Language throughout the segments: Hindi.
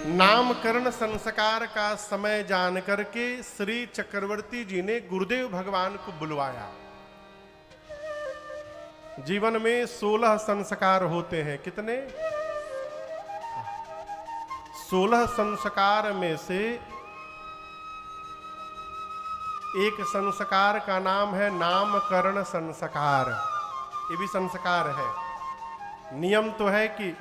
नामकरण संस्कार का समय जान करके श्री चक्रवर्ती जी ने गुरुदेव भगवान को बुलवाया। जीवन में 16 संस्कार होते हैं। कितने? 16 संस्कार में से एक संस्कार का नाम है नामकरण संस्कार। ये भी संस्कार है। नियम तो है कि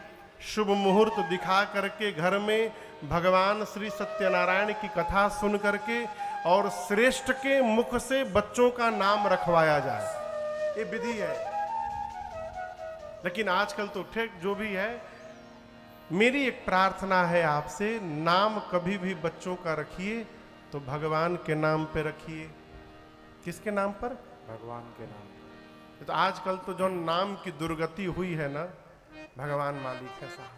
शुभ मुहूर्त दिखा करके घर में भगवान श्री सत्यनारायण की कथा सुन करके और श्रेष्ठ के मुख से बच्चों का नाम रखवाया जाए, ये विधि है। लेकिन आजकल तो ठीक जो भी है, मेरी एक प्रार्थना है आपसे, नाम कभी भी बच्चों का रखिए तो भगवान के नाम पे रखिए। किसके नाम पर? भगवान के नाम। तो आजकल तो जो नाम की दुर्गति हुई है ना, भगवान मालिक है साहब।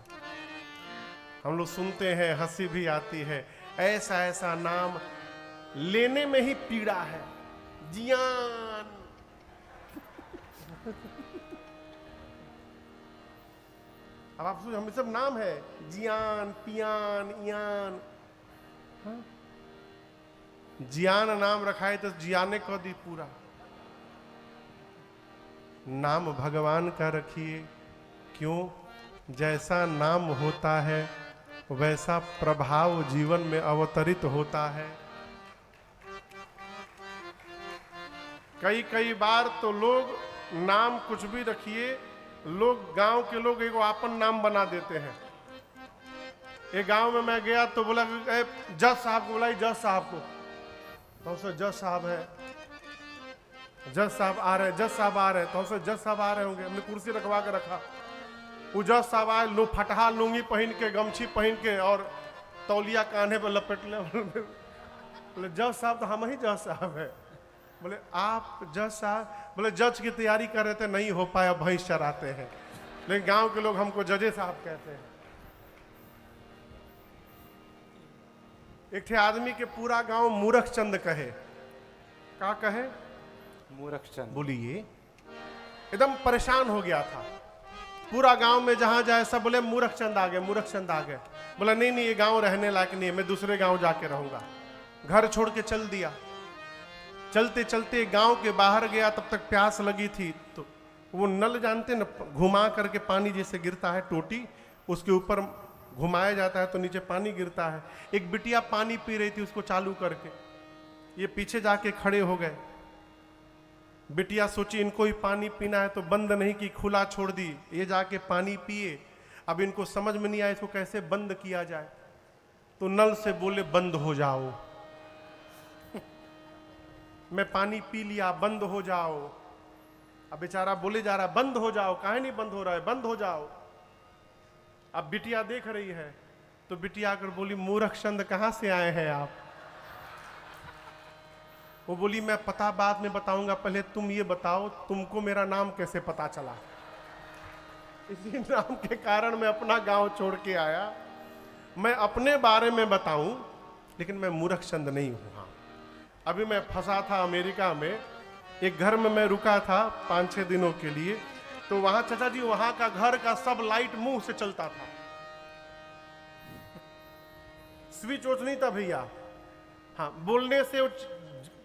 हम लोग सुनते हैं, हंसी भी आती है, ऐसा ऐसा नाम लेने में ही पीड़ा है। जियान अब आप सोच, हम सब नाम है, जियान, पियान, इयान। हाँ? जियान नाम रखा है तो जियाने को दी पूरा। नाम भगवान का रखिए। क्यों? जैसा नाम होता है वैसा प्रभाव जीवन में अवतरित होता है। कई कई बार तो लोग नाम कुछ भी रखिए, लोग गांव के लोग एक आपन नाम बना देते हैं। एक गांव में मैं गया तो बोला जज साहब को बुलाई, जज साहब को, तो उससे जज साहब है, जज साहब आ रहे, जज साहब आ रहे, तो उससे जज साहब आ रहे होंगे। हमने कुर्सी रखवा के रखा, वो जज साहब आए, फटहा लुंगी पहन के, गमछी पहन के और तौलिया कान्हे पर लपेट ले। बोले जज साहब तो हम ही जज साहब है। बोले आप जज साहब? बोले जज की तैयारी कर रहे थे, नहीं हो पाया, भैंस चराते हैं। लेकिन गांव के लोग हमको जजे साहब कहते हैं। एक थे आदमी के पूरा गांव मूर्ख चंद कहे। क्या कहे? मूर्ख चंद। बोलिए, एकदम परेशान हो गया था। पूरा गांव में जहां जाए सब बोले मूर्ख चंद आ गए, मूर्ख चंद आ गए। बोला नहीं नहीं, ये गांव रहने लायक नहीं है, मैं दूसरे गांव जाके रहूंगा। घर छोड़ के चल दिया। चलते चलते गांव के बाहर गया, तब तक प्यास लगी थी, तो वो नल जानते न, घुमा करके पानी जैसे गिरता है, टोटी उसके ऊपर घुमाया जाता है तो नीचे पानी गिरता है। एक बिटिया पानी पी रही थी, उसको चालू करके ये पीछे जाके खड़े हो गए। बिटिया सोची इनको ही पानी पीना है, तो बंद नहीं की, खुला छोड़ दी, ये जाके पानी पिए। अब इनको समझ में नहीं आया इसको कैसे बंद किया जाए, तो नल से बोले बंद हो जाओ। मैं पानी पी लिया, बंद हो जाओ। अब बेचारा बोले जा रहा बंद हो जाओ, काहे नहीं बंद हो रहा है, बंद हो जाओ। अब बिटिया देख रही है, तो बिटिया आकर बोली मूर्ख चंद कहां से आए हैं आप? वो बोली मैं पता बाद में बताऊंगा, पहले तुम ये बताओ तुमको मेरा नाम कैसे पता चला? इसी नाम के कारण मैं अपना गांव छोड़ के आया। मैं अपने बारे में बताऊं, लेकिन मैं मूर्ख चंद नहीं हूं। हाँ, अभी मैं फंसा था अमेरिका में, एक घर में मैं रुका था 5-6 दिनों के लिए। तो वहां चाचा जी, वहां का घर का सब लाइट मुंह से चलता था, स्विच ऑफ नहीं था भैया। हाँ, बोलने से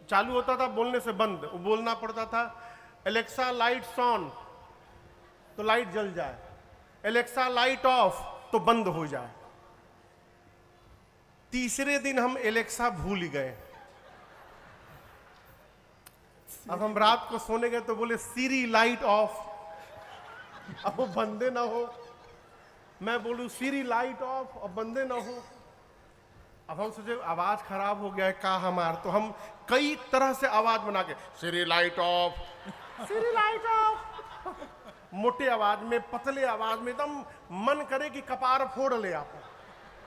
चालू होता था, बोलने से बंद। वो बोलना पड़ता था एलेक्सा लाइट्स ऑन तो लाइट जल जाए, एलेक्सा लाइट ऑफ तो बंद हो जाए। तीसरे दिन हम एलेक्सा भूल गए। अब हम रात को सोने गए तो बोले सीरी लाइट ऑफ, अब वो बंदे ना हो। मैं बोलूं सीरी लाइट ऑफ और बंदे ना हो। अब हम सोचे आवाज खराब हो गया है का हमार, तो हम कई तरह से आवाज बना के Siri light off, Siri light off, मोटे आवाज में, पतले आवाज में, एकदम मन करे कि कपार फोड़ ले आप।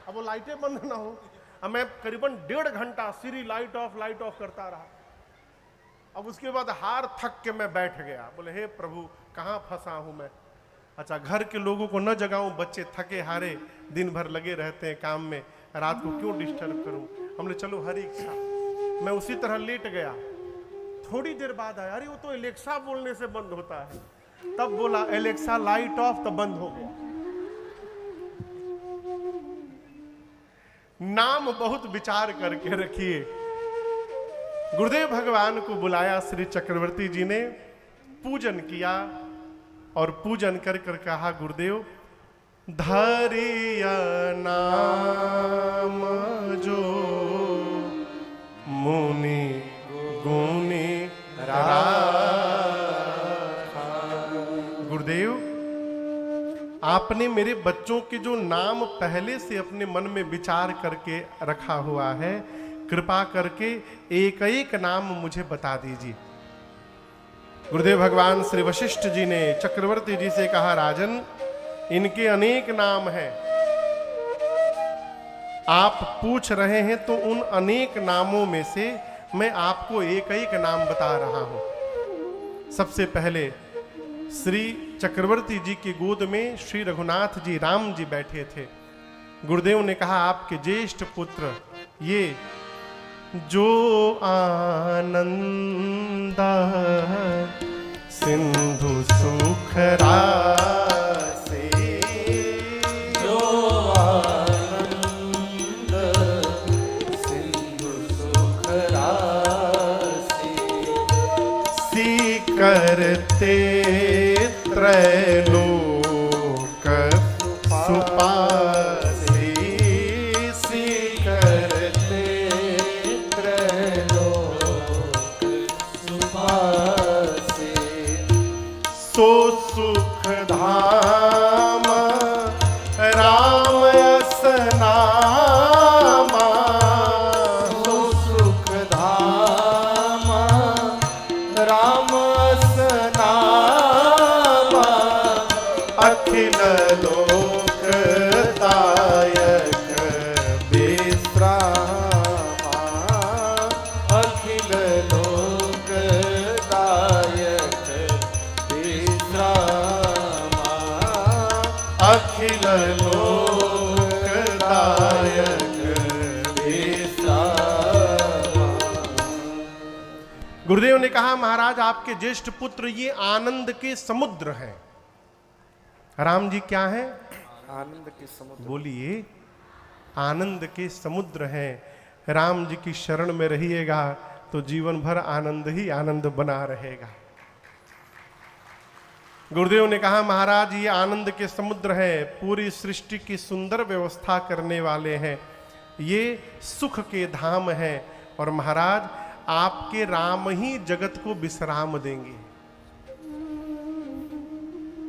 अब वो लाइटें बंद ना हो। अब मैं करीबन 1.5 घंटा सीरी लाइट ऑफ करता रहा। अब उसके बाद हार थक के मैं बैठ गया, बोले हे प्रभु कहाँ फंसा हूं मैं। अच्छा, घर के लोगों को न जगाऊं, बच्चे थके हारे दिन भर लगे रहते हैं काम में, रात को क्यों डिस्टर्ब करूं। हमने चलो हरी इच्छा। मैं उसी तरह लेट गया। थोड़ी देर बाद आया, अरे वो तो एलेक्सा बोलने से बंद होता है। तब बोला एलेक्सा लाइट ऑफ, तब बंद हो गया। नाम बहुत विचार करके रखिए। गुरुदेव भगवान को बुलाया श्री चक्रवर्ती जी ने, पूजन किया और पूजन कर कर कहा, गुरुदेव धरिया नाम जो मुनि गुणी राखा। गुरुदेव आपने मेरे बच्चों के जो नाम पहले से अपने मन में विचार करके रखा हुआ है, कृपा करके एक एक नाम मुझे बता दीजिए। गुरुदेव भगवान श्री वशिष्ठ जी ने चक्रवर्ती जी से कहा, राजन इनके अनेक नाम हैं, आप पूछ रहे हैं तो उन अनेक नामों में से मैं आपको एक एक नाम बता रहा हूं। सबसे पहले श्री चक्रवर्ती जी की गोद में श्री रघुनाथ जी राम जी बैठे थे। गुरुदेव ने कहा, आपके ज्येष्ठ पुत्र ये जो आनंद सिंधु सुख राशि, जो आनंद सिंधु सुख राशि, सी करते त्रैलोक सुपासी, सी करते त्रैलोक सुपासी, सो सुख धाम राम यस नामा, सो सुख धाम राम यस नामा, अखिल लोक दायक विश्रामा, अखिल लोक दायक विश्रामा, अखिल लोक दायक विश्रामा। गुरुदेव ने कहा, महाराज आपके ज्येष्ठ पुत्र ये आनंद के समुद्र हैं। राम जी क्या हैं? आनंद के समुद्र। बोलिए, आनंद के समुद्र हैं। राम जी की शरण में रहिएगा तो जीवन भर आनंद ही आनंद बना रहेगा। गुरुदेव ने कहा, महाराज ये आनंद के समुद्र हैं, पूरी सृष्टि की सुंदर व्यवस्था करने वाले हैं, ये सुख के धाम हैं और महाराज आपके राम ही जगत को विश्राम देंगे।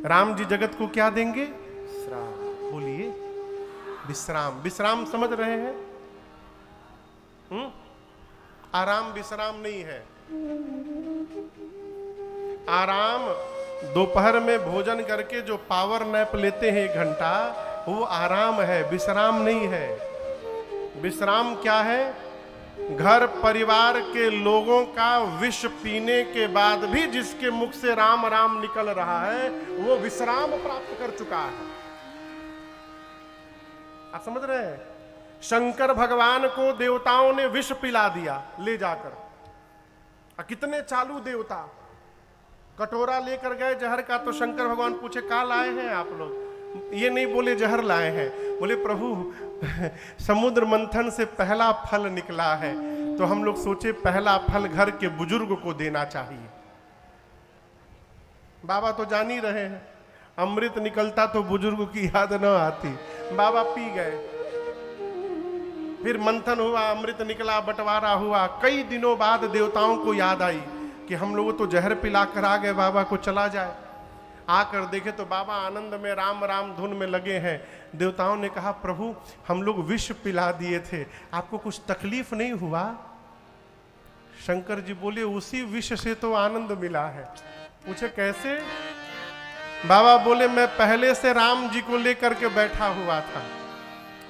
राम जी जगत को क्या देंगे? विश्राम। बोलिए, विश्राम। विश्राम समझ रहे हैं? आराम विश्राम नहीं है। आराम दोपहर में भोजन करके जो पावर नैप लेते हैं 1 घंटा, वो आराम है, विश्राम नहीं है। विश्राम क्या है? घर परिवार के लोगों का विष पीने के बाद भी जिसके मुख से राम राम निकल रहा है, वो विश्राम प्राप्त कर चुका है। आप समझ रहे हैं? शंकर भगवान को देवताओं ने विष पिला दिया ले जाकर। कितने चालू देवता कटोरा लेकर गए जहर का, तो शंकर भगवान पूछे, का लाए हैं आप लोग? ये नहीं बोले जहर लाए हैं, बोले प्रभु समुद्र मंथन से पहला फल निकला है, तो हम लोग सोचे पहला फल घर के बुजुर्ग को देना चाहिए। बाबा तो जान ही रहे हैं, अमृत निकलता तो बुजुर्ग की याद न आती। बाबा पी गए, फिर मंथन हुआ, अमृत निकला, बंटवारा हुआ। कई दिनों बाद देवताओं को याद आई कि हम लोग तो जहर पिला कर आ गए, बाबा को चला जाए। आकर देखे तो बाबा आनंद में राम राम धुन में लगे हैं। देवताओं ने कहा, प्रभु हम लोग विष पिला दिए थे, आपको कुछ तकलीफ नहीं हुआ? शंकर जी बोले, उसी विष से तो आनंद मिला है। पूछे कैसे? बाबा बोले, मैं पहले से राम जी को लेकर के बैठा हुआ था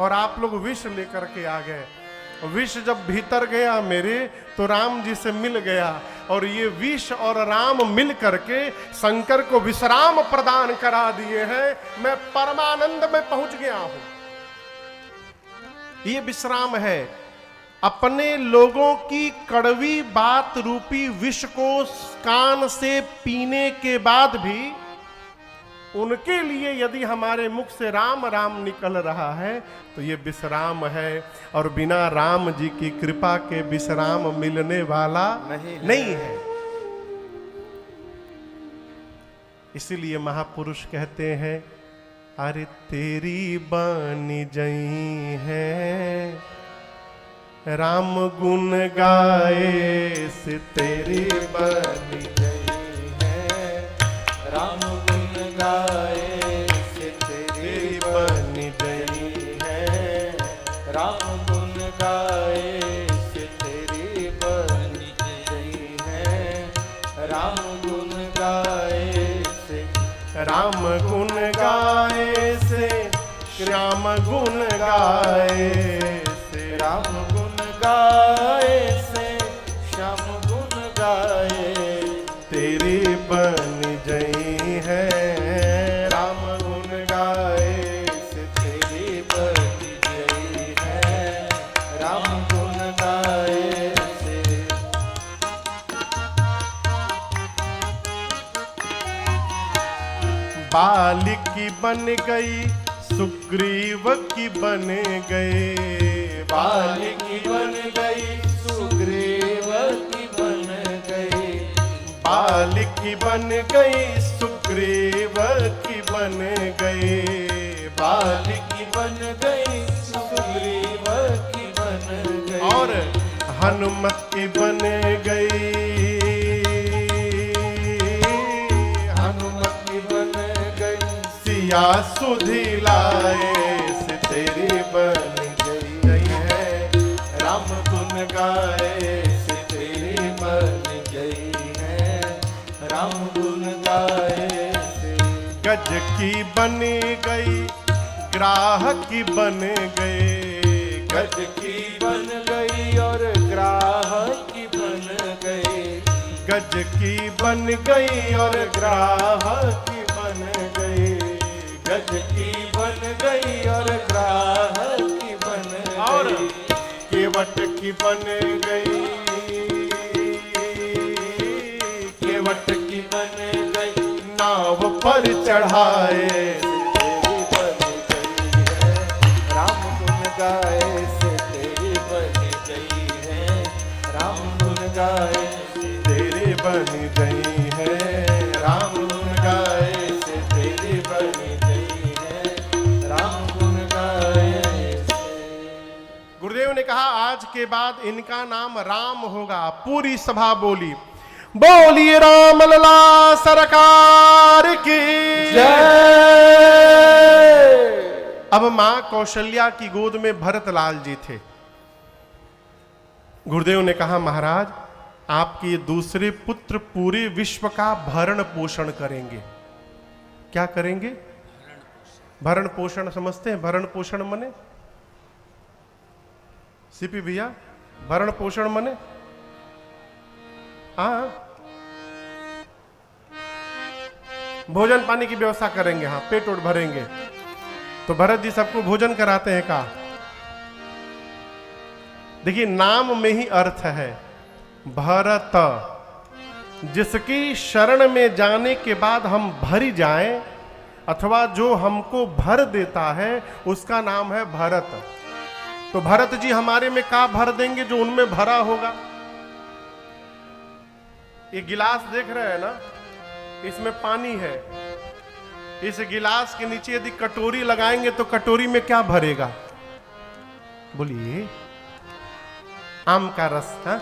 और आप लोग विष लेकर के आ गए। विष जब भीतर गया मेरे, तो राम जी से मिल गया और ये विष और राम मिल करके शंकर को विश्राम प्रदान करा दिए हैं। मैं परमानंद में पहुंच गया हूं। ये विश्राम है। अपने लोगों की कड़वी बात रूपी विष को कान से पीने के बाद भी उनके लिए यदि हमारे मुख से राम राम निकल रहा है तो ये विश्राम है, और बिना राम जी की कृपा के विश्राम मिलने वाला नहीं है। इसीलिए महापुरुष कहते हैं, अरे तेरी बानी जई है, राम गुण गाए से तेरी बानी जई है, राम गुण गाए से तेरी बानी जई है, राम गुण गाए से तेरी बनी गई है, राम गुण गाए से राम गुण गाए से श्याम गुण गाए से राम गुण गाए से श्याम गुण गाए तेरी बन जई है, राम गुण गाए से तेरी बनी गई है, राम गुण गाए से बालिकी बन गई सुग्रीव की बन गए, बालिकी बन गई सुग्रीव की बन गई, बालिकी बन गई सुग्रीव की बन गई, बालिकी बन गई सुग्रीव की बन गई, और हनुमत की बन गई, हनुमत की बन गई सिया सुधी लाए से तेरी बन गई है, राम गुण गाए से तेरी बन गई है, राम गुण गाए से गज की बन गई ग्राह की बन गए, गज की बन गई और ग्राहक की बन गई, गज की बन गई और ग्राहक की बन गई, गज की बन गई और ग्राहक की बन और गई, केवट की बन गई, केवट की बन गई नाव पर चढ़ाए तेरी बन गई है, राम गुण गाए से तेरी बन गई है, राम गुण गाए से तेरी बन गई है, राम गुण गाए से तेरी बन गई है, राम गुण गाए से गुरुदेव ने कहा आज के बाद इनका नाम राम होगा। पूरी सभा बोली, बोलिए राम लला सरकार की जय। अब मां कौशल्या की गोद में भरतलाल जी थे। गुरुदेव ने कहा महाराज आपके ये दूसरे पुत्र पूरे विश्व का भरण पोषण करेंगे। क्या करेंगे? भरण पोषण समझते हैं? भरण पोषण मने सीपी भैया, भरण पोषण मने हाँ भोजन पानी की व्यवस्था करेंगे, हाँ पेट उठ भरेंगे। तो भरत जी सबको भोजन कराते हैं का? देखिए नाम में ही अर्थ है भरत, जिसकी शरण में जाने के बाद हम भरी जाएं अथवा जो हमको भर देता है उसका नाम है भरत। तो भरत जी हमारे में का भर देंगे जो उनमें भरा होगा। ये गिलास देख रहे हैं ना, इसमें पानी है। इस गिलास के नीचे यदि कटोरी लगाएंगे तो कटोरी में क्या भरेगा? बोलिए आम का रस, हा?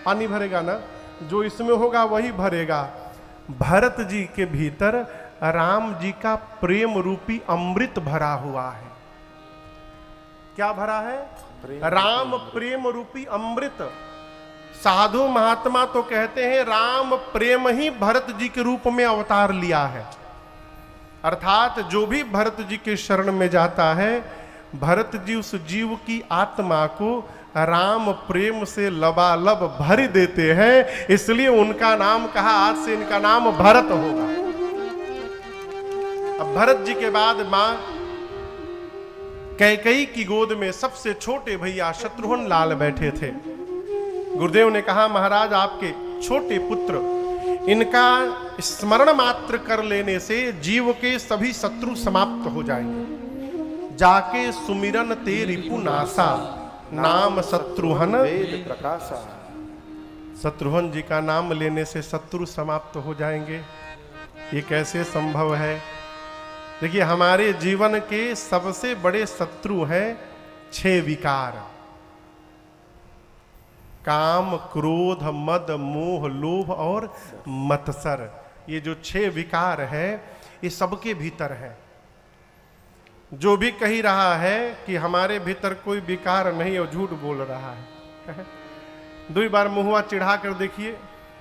पानी भरेगा ना, जो इसमें होगा वही भरेगा। भरत जी के भीतर राम जी का प्रेम रूपी अमृत भरा हुआ है। क्या भरा है? राम प्रेम रूपी अमृत। साधु महात्मा तो कहते हैं राम प्रेम ही भरत जी के रूप में अवतार लिया है। अर्थात जो भी भरत जी के शरण में जाता है, भरत जी उस जीव की आत्मा को राम प्रेम से लबालब भर देते हैं। इसलिए उनका नाम कहा, आज से इनका नाम भरत होगा। अब भरत जी के बाद मां कैकेयी की गोद में सबसे छोटे भैया शत्रुघ्न लाल बैठे थे। गुरुदेव ने कहा महाराज आपके छोटे पुत्र इनका स्मरण मात्र कर लेने से जीव के सभी शत्रु समाप्त हो जाएंगे। जाके सुमिरन ते रिपुनासा, नाम शत्रुहन वेद प्रकाशा। शत्रुघ्न जी का नाम लेने से शत्रु समाप्त हो जाएंगे। ये कैसे संभव है? देखिए, हमारे जीवन के सबसे बड़े शत्रु हैं 6 विकार: काम, क्रोध, मद, मोह, लोभ और मत्सर। ये जो 6 विकार है, ये सबके भीतर है। जो भी कही रहा है कि हमारे भीतर कोई विकार नहीं, और झूठ बोल रहा है। 2 बार मुहुआ चिढ़ा कर देखिए,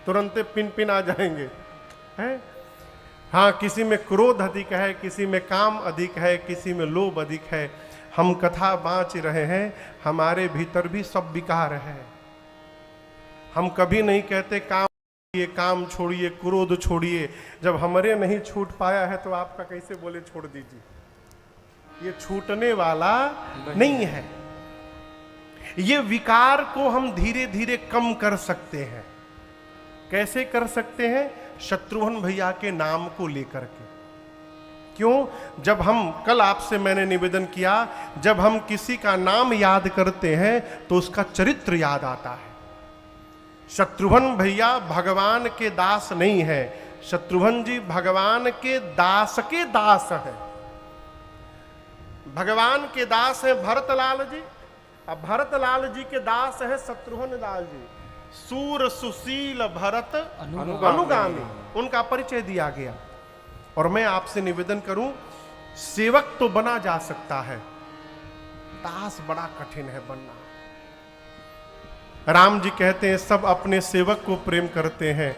तुरंत पिन पिन आ जाएंगे, हैं? हाँ, किसी में क्रोध अधिक है, किसी में काम अधिक है, किसी में लोभ अधिक है। हम कथा बाँच रहे हैं, हमारे भीतर भी सब विकार है। हम कभी नहीं कहते काम छोड़िए, क्रोध छोड़िए। जब हमारे नहीं छूट पाया है तो आपका कैसे बोले छोड़ दीजिए? ये छूटने वाला नहीं है। ये विकार को हम धीरे धीरे कम कर सकते हैं। कैसे कर सकते हैं? शत्रुघ्न भैया के नाम को लेकर के। क्यों? जब हम, कल आपसे मैंने निवेदन किया, जब हम किसी का नाम याद करते हैं तो उसका चरित्र याद आता है। शत्रुघ्न भैया भगवान के दास नहीं है, शत्रुघ्न जी भगवान के दास है। भगवान के दास है भरतलाल जी, अब भरतलाल जी के दास है शत्रुघ्न लाल जी। सूर सुशील भरत अनुगामी, उनका परिचय दिया गया। और मैं आपसे निवेदन करूं, सेवक तो बना जा सकता है, दास बड़ा कठिन है बनना। राम जी कहते हैं सब अपने सेवक को प्रेम करते हैं,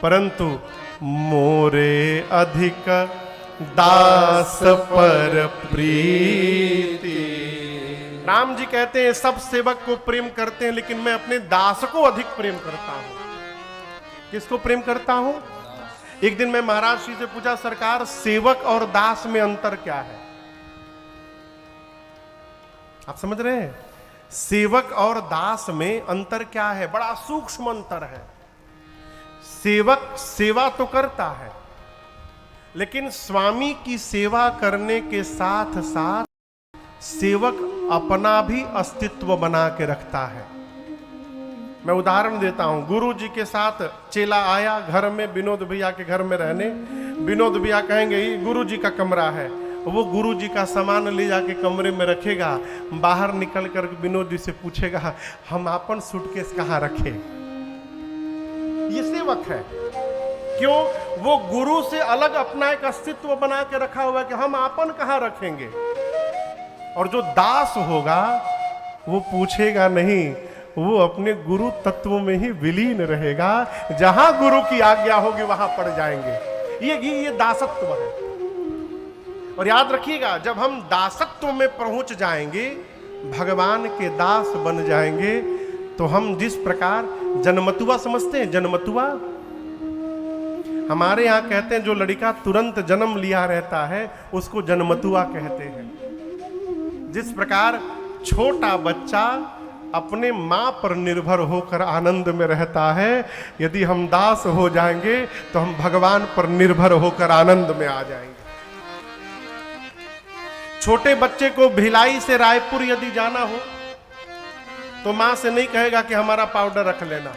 परंतु मोरे अधिक दास पर प्रीति। राम जी कहते हैं सब सेवक को प्रेम करते हैं, लेकिन मैं अपने दास को अधिक प्रेम करता हूं। किसको प्रेम करता हूं? एक दिन मैं महाराज श्री से पूछा, सरकार सेवक और दास में अंतर क्या है? आप समझ रहे हैं? सेवक और दास में अंतर क्या है? बड़ा सूक्ष्म अंतर है। सेवक सेवा तो करता है, लेकिन स्वामी की सेवा करने के साथ साथ सेवक अपना भी अस्तित्व बना के रखता है। मैं उदाहरण देता हूं, गुरु जी के साथ चेला आया घर में, विनोद भैया के घर में रहने। विनोद भैया कहेंगे ये गुरु जी का कमरा है, वो गुरु जी का सामान ले जाके कमरे में रखेगा। बाहर निकल कर विनोद जी से पूछेगा हम अपन सूटकेस कहाँ रखे? ये सेवक है। क्यों? वो गुरु से अलग अपना एक अस्तित्व बना के रखा हुआ है कि हम अपन कहाँ रखेंगे। और जो दास होगा वो पूछेगा नहीं, वो अपने गुरु तत्व में ही विलीन रहेगा। जहां गुरु की आज्ञा होगी वहां पड़ जाएंगे। ये दासत्व है। और याद रखिएगा, जब हम दासत्व में पहुंच जाएंगे, भगवान के दास बन जाएंगे, तो हम जिस प्रकार जन्मतुआ समझते हैं, जन्मतुआ हमारे यहां कहते हैं, जो लड़का तुरंत जन्म लिया रहता है उसको जन्मतुआ कहते हैं। जिस प्रकार छोटा बच्चा अपने मां पर निर्भर होकर आनंद में रहता है, यदि हम दास हो जाएंगे तो हम भगवान पर निर्भर होकर आनंद में आ जाएंगे। छोटे बच्चे को भिलाई से रायपुर यदि जाना हो तो मां से नहीं कहेगा कि हमारा पाउडर रख लेना।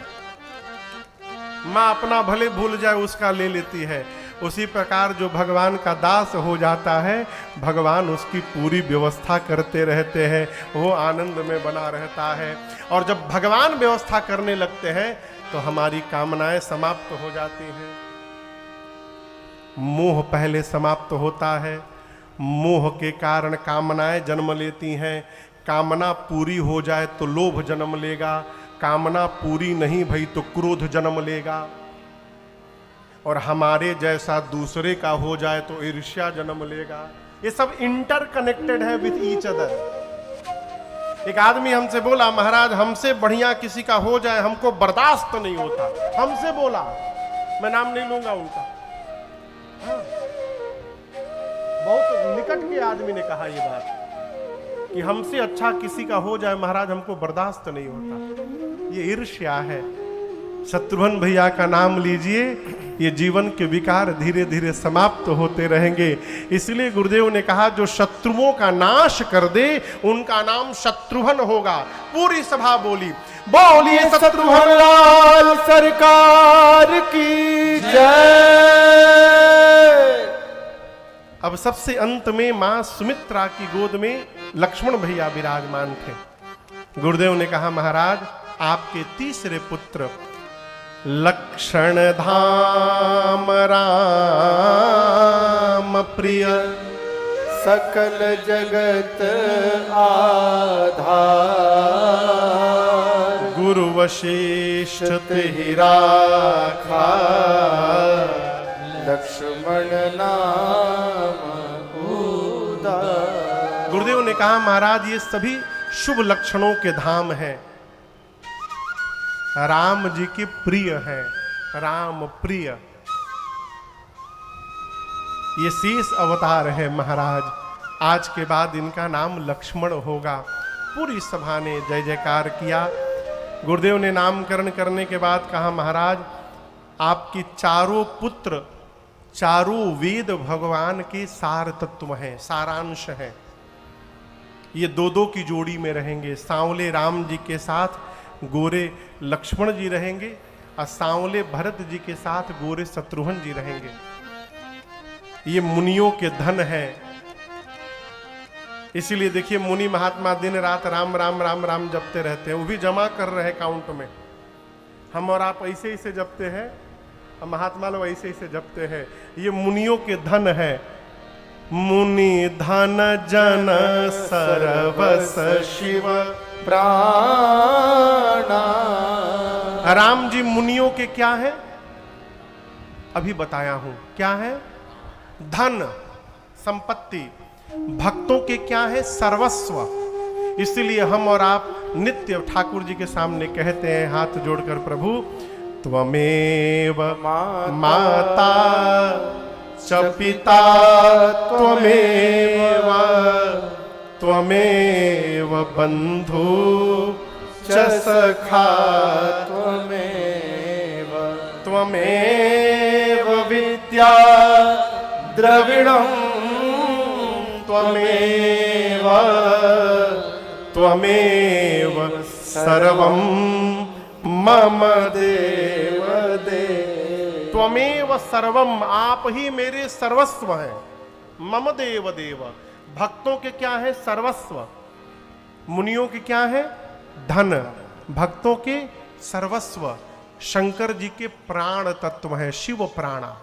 मां अपना भले भूल जाए उसका ले लेती है। उसी प्रकार जो भगवान का दास हो जाता है, भगवान उसकी पूरी व्यवस्था करते रहते हैं, वो आनंद में बना रहता है। और जब भगवान व्यवस्था करने लगते हैं तो हमारी कामनाएं समाप्त हो जाती हैं। मोह पहले समाप्त होता है, मोह के कारण कामनाएं जन्म लेती हैं। कामना पूरी हो जाए तो लोभ जन्म लेगा, कामना पूरी नहीं भई तो क्रोध जन्म लेगा, और हमारे जैसा दूसरे का हो जाए तो ईर्ष्या जन्म लेगा। ये सब इंटरकनेक्टेड है विद ईच अदर। एक आदमी हमसे बोला, महाराज हमसे बढ़िया किसी का हो जाए हमको बर्दाश्त नहीं होता। हमसे बोला, मैं नाम नहीं लूंगा उनका, हाँ। बहुत निकट के आदमी ने कहा ये बात कि हमसे अच्छा किसी का हो जाए महाराज हमको बर्दाश्त नहीं होता। ये ईर्ष्या है। शत्रुघ्न भैया का नाम लीजिए, ये जीवन के विकार धीरे धीरे समाप्त होते रहेंगे। इसलिए गुरुदेव ने कहा जो शत्रुओं का नाश कर दे उनका नाम शत्रुघ्न होगा। पूरी सभा बोली, बोलिए शत्रुघ्न लाल सरकार की जय। अब सबसे अंत में मां सुमित्रा की गोद में लक्ष्मण भैया विराजमान थे। गुरुदेव ने कहा महाराज आपके तीसरे पुत्र लक्षण धाम राम प्रिय सकल जगत आधार गुरु वशिष्ठ ही राखा लक्ष्मण नाम उदार। गुरुदेव ने कहा महाराज ये सभी शुभ लक्षणों के धाम हैं, राम जी के प्रिय हैं, राम प्रिय। ये शेष अवतार है महाराज, आज के बाद इनका नाम लक्ष्मण होगा। पूरी सभा ने जय जयकार किया। गुरुदेव ने नामकरण करने के बाद कहा महाराज आपकी चारों पुत्र चारों वेद भगवान के सार तत्व हैं, सारांश हैं। ये दो दो की जोड़ी में रहेंगे। सांवले राम जी के साथ गोरे लक्ष्मण जी रहेंगे और सांवले भरत जी के साथ गोरे शत्रुघ्न जी रहेंगे। ये मुनियों के धन है। इसीलिए देखिए मुनि महात्मा दिन रात राम राम राम राम जपते रहते हैं, वो भी जमा कर रहे हैं काउंट में। हम और आप ऐसे ही से जपते हैं और महात्मा लोग ऐसे ही से जपते हैं। ये मुनियों के धन है। मुनि धन जन सर्वस शिव प्राणा। राम जी मुनियों के क्या है अभी बताया हूं, क्या है धन संपत्ति। भक्तों के क्या है सर्वस्व। इसलिए हम और आप नित्य ठाकुर जी के सामने कहते हैं हाथ जोड़कर प्रभु त्वमेव माता च पिता त्वमेव त्वमेव बंधु च सखा त्वमेव त्वमेव विद्या द्रविणम् त्वमेव त्वमेव सर्वं मम देव देव। त्वमेव सर्वम, आप ही मेरे सर्वस्व हैं। मम देव देव। भक्तों के क्या है सर्वस्व, मुनियों के क्या है धन, भक्तों के सर्वस्व। शंकर जी के प्राण तत्व है, शिव प्राणा।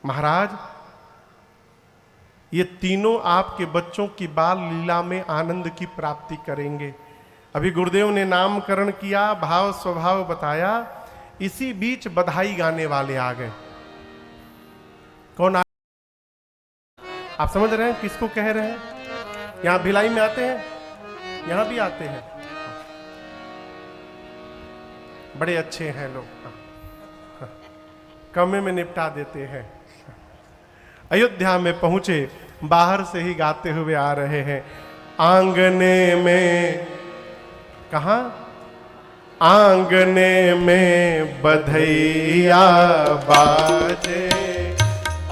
महाराज ये तीनों आपके बच्चों की बाल लीला में आनंद की प्राप्ति करेंगे। अभी गुरुदेव ने नामकरण किया, भाव स्वभाव बताया, इसी बीच बधाई गाने वाले आ गए। कौन आ? आप समझ रहे हैं किसको कह रहे हैं? यहां भिलाई में आते हैं, यहां भी आते हैं, बड़े अच्छे हैं लोग, कमे में निपटा देते हैं। अयोध्या में पहुंचे, बाहर से ही गाते हुए आ रहे हैं। आंगने में, कहा आंगने में बधैया बाजे,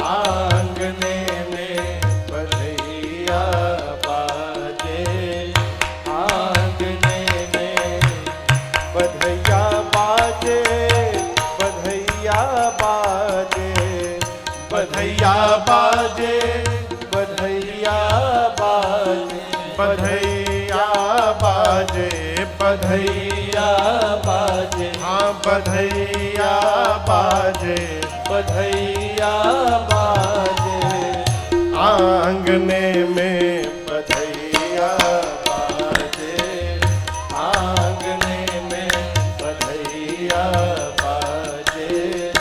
आंगने में बधैया बाजे, आंगने में बधैया बाजे, बधैया बाजे, बधैया बाजे, बधैया बाजे, बधैया बाजे, बधैया बाजे, हाँ बधैया बाजे, बधैया बाजे, आंगने में बधैया बाजे, आंगने में बधैया बाजे,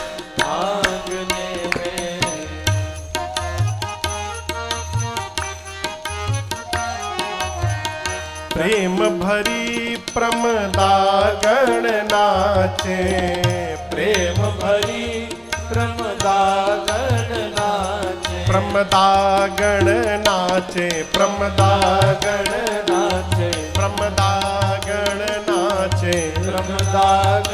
आंगने में। प्रेम भरी प्रमदागण नाचे, प्रेम भरी प्रमदागण नाचे, प्रमदागण नाचे, प्रमदागण नाचे, प्रमदागण नाचे, प्रमदागण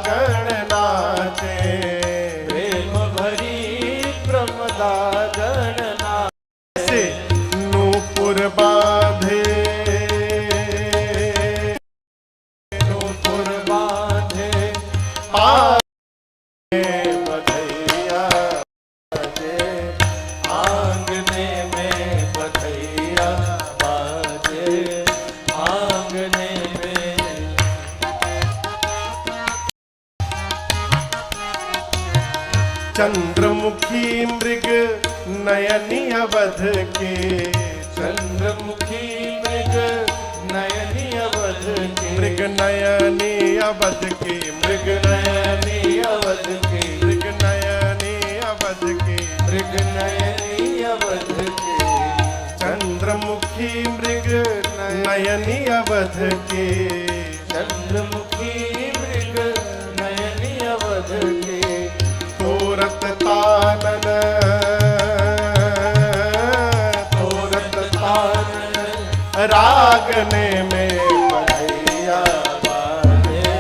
गण नाचे, प्रेम भरी प्रमदा गण नाचे। से नूपुर बांधे, नूपुर बांधे आगे बधैया बाजे, आंगने में बधैया बाजे, आंगने में। चंद्रमुखी मृग नयनी अवध के, चंद्रमुखी मृग नयनी अवध के, मृग नयनी अवध के, मृग नयनी अवध के, मृग नयनी अवध के, मृग नयनी अवध के। चंद्रमुखी मृग नयनी अवध के, चंद्रमुखी मृग नयनी अवध के। तोरत तानन, तोरत तानन रागने में बधैया बाजे,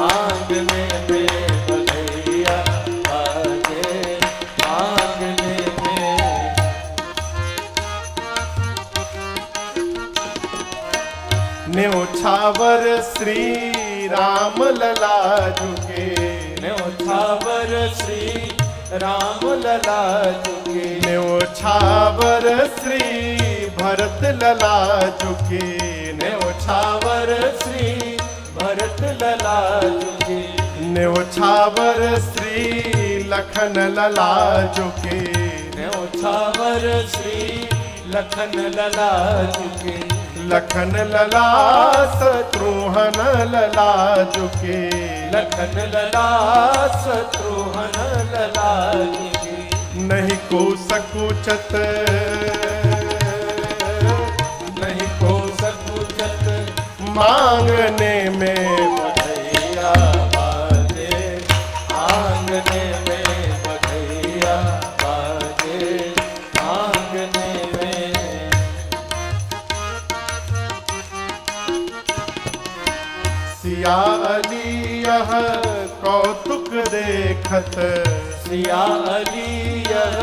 आंगने में बधैया बाजे, आंगने में। न्योछावर श्री राम लला झुके, न्योछावर श्री राम लला झुके, न्योछावर श्री भरत लला झुके, न्योछावर श्री भरत लला झुके, न्योछावर श्री लखन लला झुके, न्योछावर श्री लखन लला झुके, लखन लला शत्रुघ्न लला झुके, लखन लला शत्रुघ्न लला झुके। नहीं को सकुचत, नहीं को सकुचत मांगने में बधैया बाजे, आंगने में बधैया बाजे, आंगने में। सिया अली यह कौतुक देखत, सिया अली यह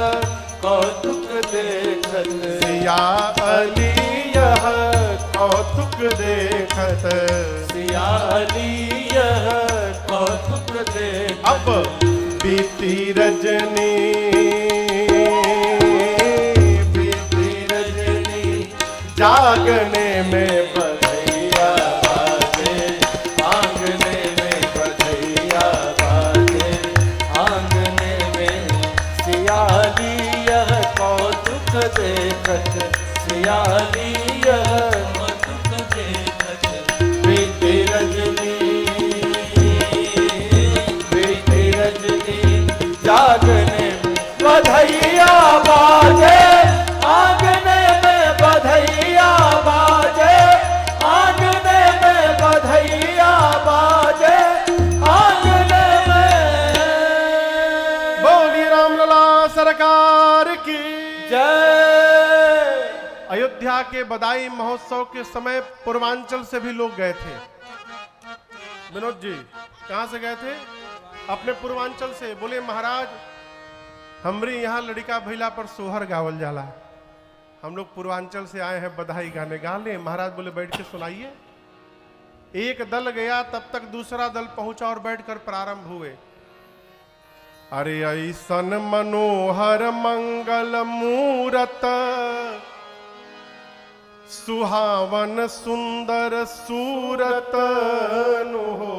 कौतुक देखत, सिया अली यह कौतुक देखत, सिया अली यह कौतुक देखत। अब बीती रजनी, बीती रजनी जागने में बधैया बाजे, आंगने में बधैया बाजे, आंगने में। सियाली यह कौतुक देखत, सियाली यह कौतुक देखत। बीती रजनी, बीती रजनी जागने में बधैया बाजे, आंगने में बधैया बाजे, आंगने में बधैया बाजे, आंगने में। बोली रामलला सरकार की जय। अयोध्या के बधाई महोत्सव के समय पूर्वांचल से भी लोग गए थे। विनोद जी कहां से गए थे? अपने पूर्वांचल से। बोले महाराज हमरी यहाँ लड़का भैला पर सोहर गावल जाला, हम लोग पूर्वांचल से आए हैं बधाई गाने। गा ले महाराज। बोले बैठ के सुनाइए। एक दल गया, तब तक दूसरा दल पहुंचा और बैठकर प्रारंभ हुए। अरे ऐसन मनोहर मंगल मूरत, सुहावन सुंदर सूरत नु हो।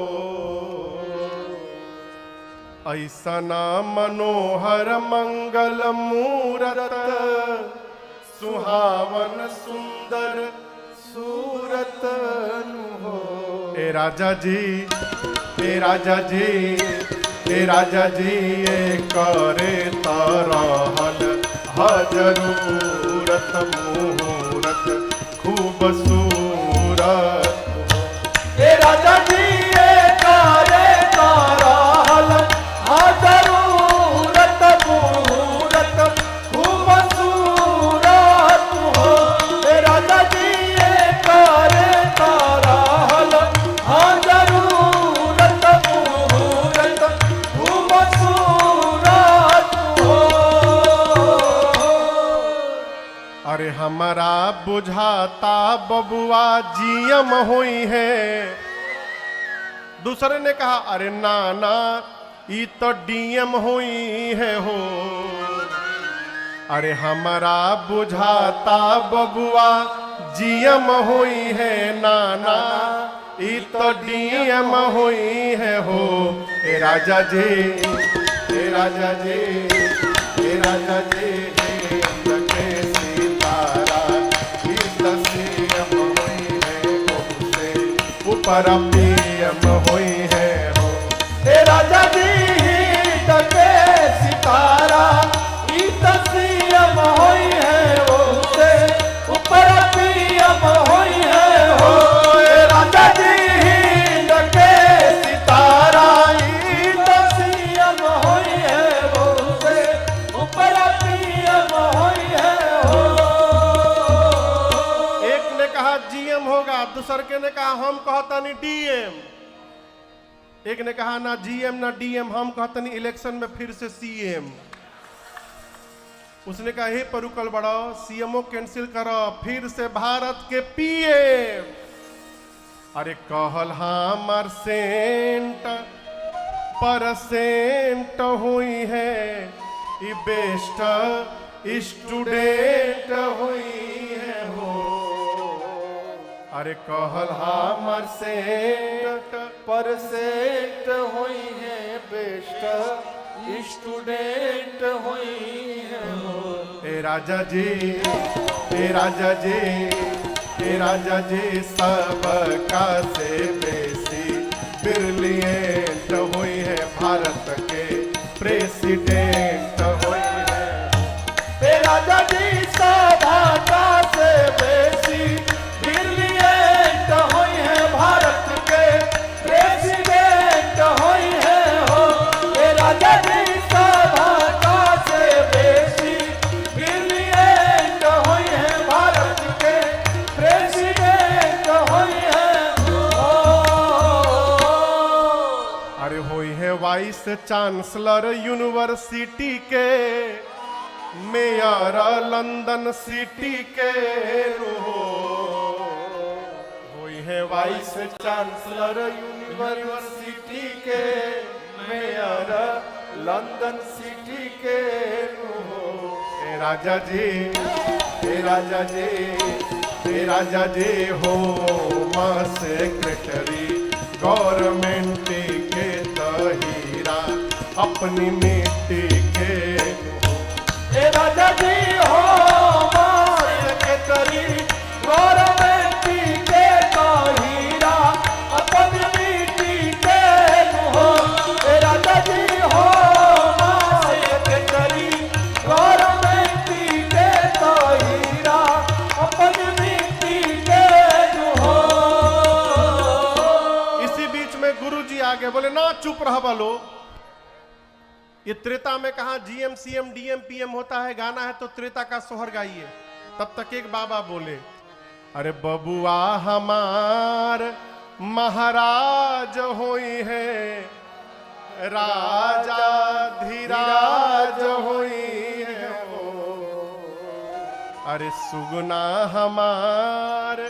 ऐसना मनोहर मंगल मूरत, सुहावन सुंदर सूरत नु हो। ए राजा जी, ए राजा जी, ए राजा जी, ए करे तरहल हजरूरत मुहूरत खूबसूरत हो। ए राजा जी ए करे ताराल जरूरत मुहूरत खूबसूरत हो। ए राजा जी ए करे ताराल जरूरत मुहूरत अरे हमारा बुझाता बबुआ जीएम हुई है। दूसरे ने कहा अरे नाना ये तो डीएम हुई है हो। अरे हमारा बुझाता बबुआ जीएम हुई है नाना ये तो डीएम हुई है हो। ए राजा जी, ए राजा जी, ए राजा जी, लगे सितारा ये तो सीएम हुई है बहुते ऊपर पीएम हुई है हो। ए राजा जी लगे सितारा ये तो सीएम हुई है बहुते ऊपर पीएम हुई है हो। ए राजा जी लगे सितारा ये तो सीएम हुई है बहुते ऊपर पीएम हुई है हो। एक ने कहा जीएम होगा, दूसर के ने कहा हम कहता नहीं डीएम। एक ने कहा ना जीएम ना डीएम, हम कहते नहीं इलेक्शन में फिर से सीएम। उसने कहा हे परुकल बढ़ाओ सीएमओ कैंसिल करो फिर से भारत के पीएम। अरे कहल हमार सेंट परसेंट हुई है ई बेस्ट स्टूडेंट हुई है हो। अरे कहल हमार सेंट परसेंट हुई है बेस्ट स्टूडेंट हुई है हो। ए राजा जी, ए राजा जी, ए राजा जी सबका से बेसी ब्रिलियंट हुई है भारत के प्रेसिडेंट हुई है। ए राजा जी सबका से बेसी ब्रिलियंट हुई है भारत के प्रेसिडेंट हुई है हो। ए राजा जी सबका से बेसी ब्रिलियंट हुई है भारत के प्रेसिडेंट हुई है हो। अरे हुई है वाइस चांसलर यूनिवर्सिटी के मेयर लंदन सिटी के हुई है वाइस चांसलर यूनिवर्सिटी के मेयर लंदन सिटी के ए राजा जी, ए राजा जी, ए राजा जी हो मां सेक्रेटरी गवर्नमेंट के तहीरा अपनी मिट्टी के ए राजा जी हो सेक्रेटरी गवर्नमेंट के तहीरा अपनी मिट्टी के हो। ए राजा जी हो सेक्रेटरी गवर्नमेंट के तहीरा अपनी मिट्टी के हो। इसी बीच में गुरुजी आगे बोले ना चुप रह बोलो। ये त्रेता में कहा जीएम सीएम डीएम पीएम होता है, गाना है तो त्रेता का सोहर गाइए। तब तक एक बाबा बोले अरे बबुआ हमार महाराज हुई है राजा धीराज हुई है वो। अरे सुगुना हमार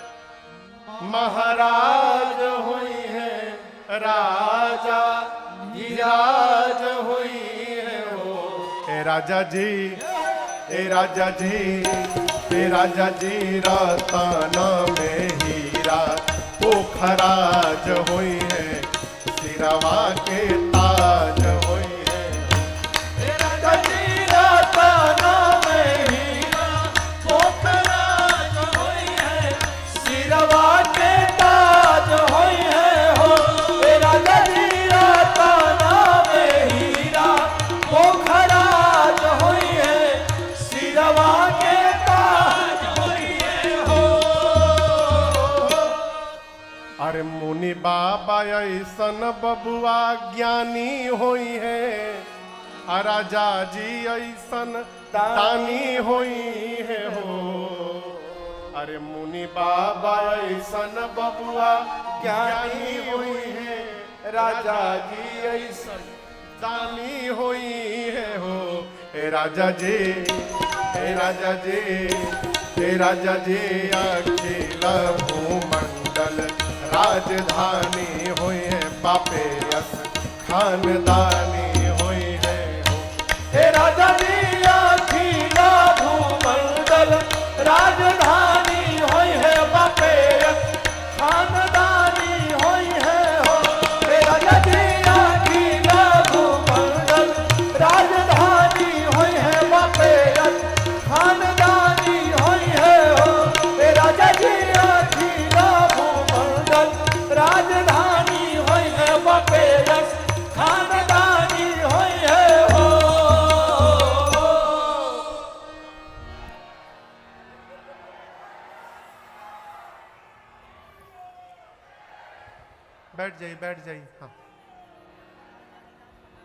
महाराज हुई है राजा धीराज हुई है वो। ए राजा जी, ए राजा जी, ए राजा जी रतन में हीरा पोखराज हुई है सिरवा के ताज हुई है। ए राजा जी रतन में हीरा पोखराज हुई है सिरवा के ताज हुई है हो। ए राजा जी रतन में हीरा पोखराज हुई है सिरवा के ताज हुई है हो। अरे मुनि बाबा ऐसन बबुआ ज्ञानी हुई है राजा जी ऐसन दानी हुई है हो। अरे मुनि बाबा ऐसन बबुआ ज्ञानी हुई है राजा जी ऐसन दानी हुई है हो। ए राजा जी, ए राजा जी, हे राजा जी अखिल भूमंडल राजधानी हुई है पापे यस खानदानी हुई है हो। हे राजा जी अखिल भूमंडल राजधानी होई है बापे खानदानी होई है हो। हे राजा जी अखिल भूमंडल राजधानी होई है बापे खानदानी होई है हो। हे राजा जी अखिल भूमंडल राजधानी होई है बापे खानदानी होई है हो। बैठ जाइए हाँ।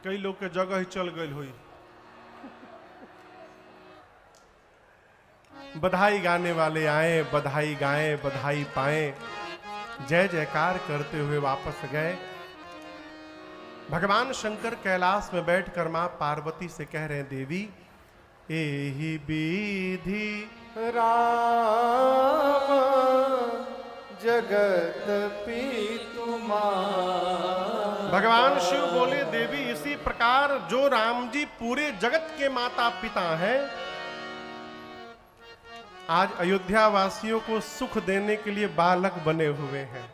कई लोग के जगह ही चल गई हुई। बधाई गाने वाले आए, बधाई गाएं, बधाई पाएं, जय जयकार करते हुए वापस गए। भगवान शंकर कैलाश में बैठकर मां पार्वती से कह रहे हैं, देवी एहि विधि राम जगत पीतु भगवान शिव बोले, देवी इसी प्रकार जो राम जी पूरे जगत के माता पिता हैं, आज अयोध्या वासियों को सुख देने के लिए बालक बने हुए हैं।